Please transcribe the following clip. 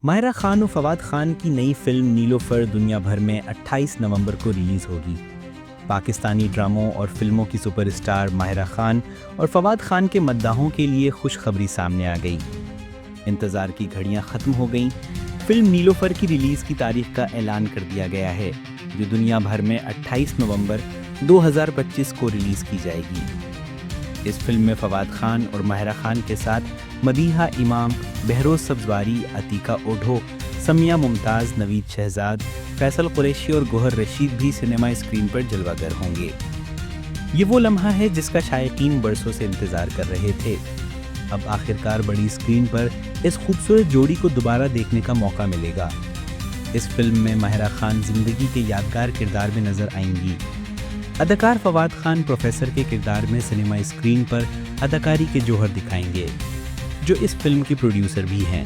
माहिरा खान और फवाद खान की नई फिल्म नीलोफर दुनिया भर में 28 नवंबर को रिलीज़ होगी। पाकिस्तानी ड्रामों और फिल्मों की सुपरस्टार माहिरा खान और फवाद खान के मद्दाहों के लिए खुशखबरी सामने आ गई। इंतज़ार की घड़ियां ख़त्म हो गईं। फिल्म नीलोफर की रिलीज़ की तारीख का ऐलान कर दिया गया है, जो दुनिया भर में 28 नवंबर 2025 को रिलीज़ की जाएगी। इस फिल्म में फवाद खान और माहिरा खान के साथ मदीहा इमाम, बहरोज सब्जवारी, अतीका ओढो, समिया मुमताज़, नवीद शहजाद, फैसल कुरैशी और गोहर रशीद भी सिनेमा स्क्रीन पर जलवागर होंगे। ये वो लम्हा है जिसका शायकीन बरसों से इंतज़ार कर रहे थे। अब आखिरकार बड़ी स्क्रीन पर इस खूबसूरत जोड़ी को दोबारा देखने का मौका मिलेगा। इस फिल्म में माहिरा खान जिंदगी के यादगार किरदार में नजर आएंगी। अदाकार फवाद खान प्रोफेसर के किरदार में सिनेमा स्क्रीन पर अदाकारी के जौहर दिखाएंगे, जो इस फिल्म के प्रोड्यूसर भी हैं।